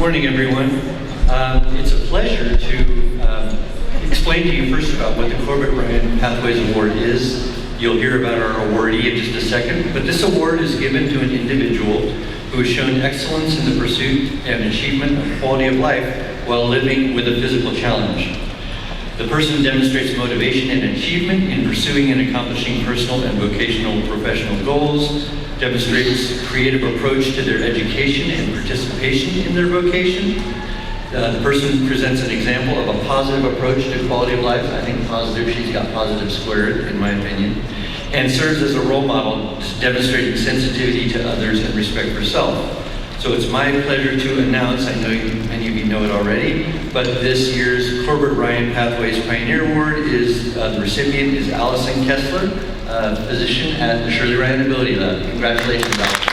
morning, everyone. It's a pleasure to explain to you first about what the Corbett Ryan Pathways Award is. You'll hear about our awardee in just a second, but this award is given to an individual who has shown excellence in the pursuit and achievement of quality of life while living with a physical challenge. The person demonstrates motivation and achievement in pursuing and accomplishing personal and vocational professional goals, demonstrates a creative approach to their education and participation in their vocation. The person presents an example of a positive approach to quality of life. I think positive, she's got positive squared, in my opinion, and serves as a role model, demonstrating sensitivity to others and respect for self. So it's my pleasure to announce, I know many of you know it already, but this year's Corbett Ryan Pathways Pioneer Award is, the recipient is Allison Kessler, physician at the Shirley Ryan AbilityLab. Congratulations, Allison.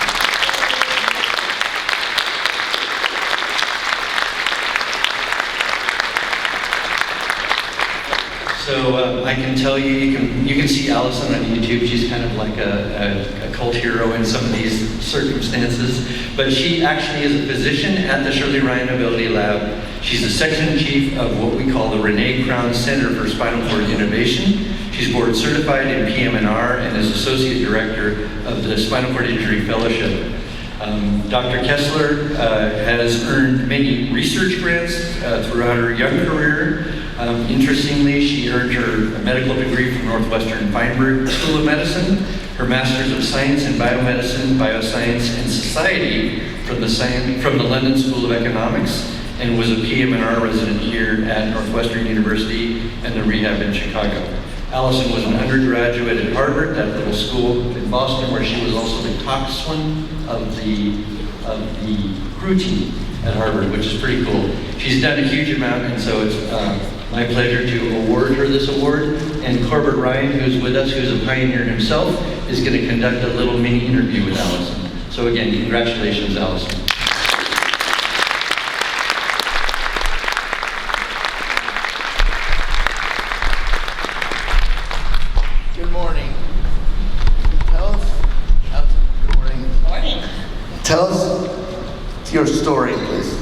So I can tell you, you can see Allison on YouTube. She's kind of like a cult hero in some of these circumstances. But she actually is a physician at the Shirley Ryan AbilityLab. She's the section chief of what we call the Renée Crown Center for Spinal Cord Innovation. She's board certified in PM&R and is associate director of the Spinal Cord Injury Fellowship. Dr. Kessler has earned many research grants throughout her young career. Interestingly, she earned her medical degree from Northwestern Feinberg School of Medicine, her Master's of Science in Biomedicine, Bioscience, and Society from the London School of Economics, and was a PM&R resident here at Northwestern University and the Rehab in Chicago. Allison was an undergraduate at Harvard, that little school in Boston, where she was also the coxswain of the crew team at Harvard, which is pretty cool. She's done a huge amount, and so it's my pleasure to award her this award. And Corbett Ryan, who's with us, who's a pioneer himself, is going to conduct a little mini interview with Allison. So again, congratulations, Allison. Good morning. Tell us your story, please.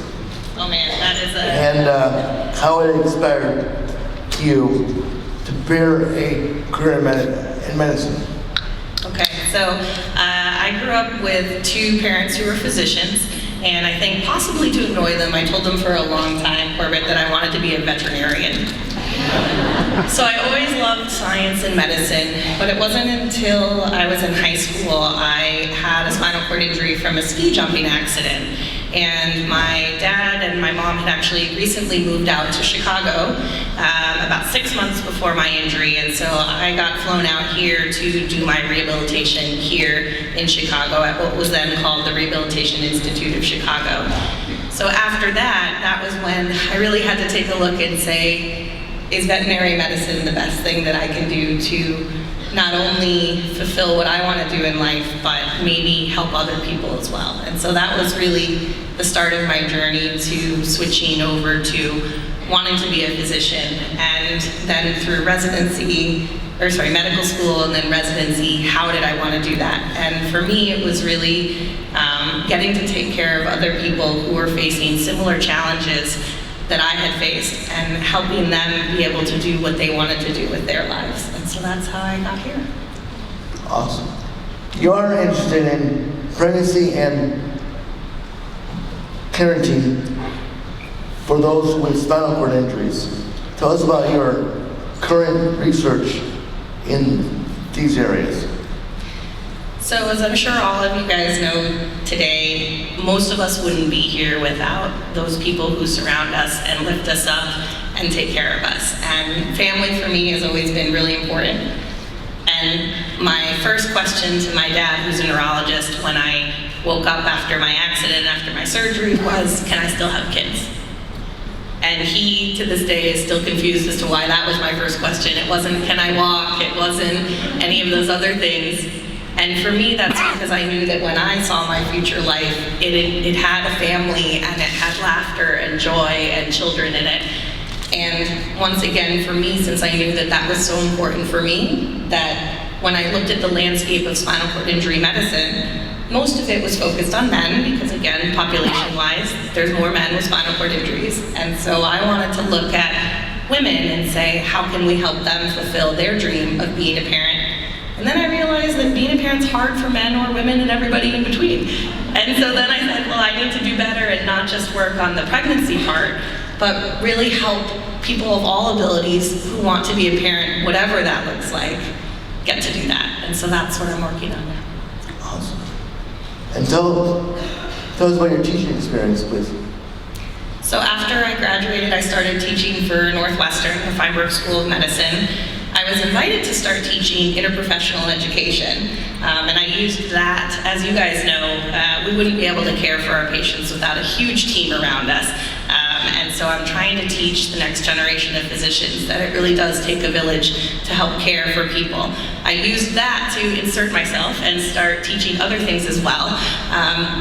Oh man, that is a... And how it inspired you to bear a career in medicine. Okay, so I grew up with two parents who were physicians, and I think possibly to annoy them, I told them for a long time, Corbett, that I wanted to be a veterinarian. So I always loved science and medicine, but it wasn't until I was in high school I had a spinal cord injury from a ski jumping accident. And my dad and my mom had actually recently moved out to Chicago about 6 months before my injury, and so I got flown out here to do my rehabilitation here in Chicago at what was then called the Rehabilitation Institute of Chicago. So after that, that was when I really had to take a look and say, is veterinary medicine the best thing that I can do to not only fulfill what I want to do in life, but maybe help other people as well? And so that was really the start of my journey to switching over to wanting to be a physician. And then through medical school and then residency, how did I want to do that? And for me, it was really getting to take care of other people who were facing similar challenges that I had faced and helping them be able to do what they wanted to do with their lives. And so that's how I got here. Awesome. You're interested in pregnancy and parenting for those with spinal cord injuries. Tell us about your current research in these areas. So as I'm sure all of you guys know today, most of us wouldn't be here without those people who surround us and lift us up and take care of us. And family for me has always been really important. And my first question to my dad, who's a neurologist, when I woke up after my accident, after my surgery, was, can I still have kids? And he, to this day, is still confused as to why that was my first question. It wasn't, can I walk? It wasn't any of those other things. And for me, that's because I knew that when I saw my future life, it had a family, and it had laughter and joy and children in it. And once again, for me, since I knew that that was so important for me, that when I looked at the landscape of spinal cord injury medicine, most of it was focused on men because, again, population-wise, there's more men with spinal cord injuries. And so I wanted to look at women and say, how can we help them fulfill their dream of being a parent? And then I realized that being a parent's hard for men or women and everybody in between. And so then I said, well, I need to do better and not just work on the pregnancy part, but really help people of all abilities who want to be a parent, whatever that looks like, get to do that. And so that's what I'm working on now. Awesome. And tell us about your teaching experience, please. So after I graduated, I started teaching for Northwestern, the Feinberg School of Medicine. I was invited to start teaching interprofessional education, and I used that. As you guys know, we wouldn't be able to care for our patients without a huge team around us. And so I'm trying to teach the next generation of physicians that it really does take a village to help care for people. I used that to insert myself and start teaching other things as well.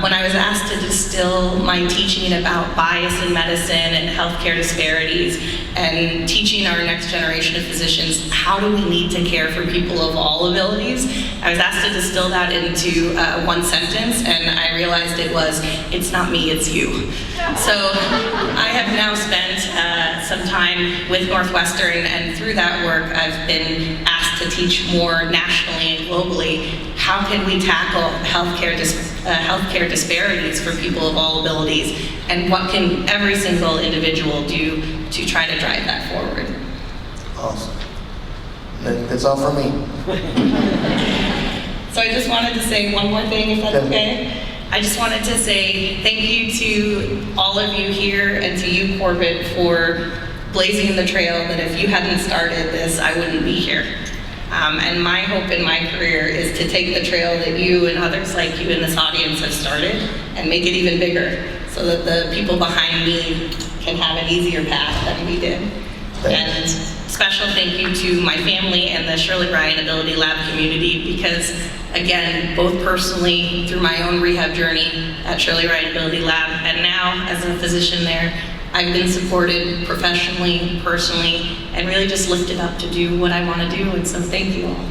When I was asked to distill my teaching about bias in medicine and healthcare disparities and teaching our next generation of physicians how do we need to care for people of all abilities, I was asked to distill that into one sentence, and I realized it was, it's not me, it's you. So I have now spent some time with Northwestern, and through that work I've been asked to teach more nationally and globally. How can we tackle healthcare disparities for people of all abilities, and what can every single individual do to try to drive that forward? Awesome. That's all for me. So I just wanted to say one more thing, if that's okay. I just wanted to say thank you to all of you here and to you, Corbett, for blazing the trail that if you hadn't started this, I wouldn't be here. And my hope in my career is to take the trail that you and others like you in this audience have started and make it even bigger so that the people behind me can have an easier path than we did. And special thank you to my family and the Shirley Ryan AbilityLab community because, again, both personally through my own rehab journey at Shirley Ryan AbilityLab and now as a physician there, I've been supported professionally, personally, and really just lifted up to do what I want to do, and so thank you all.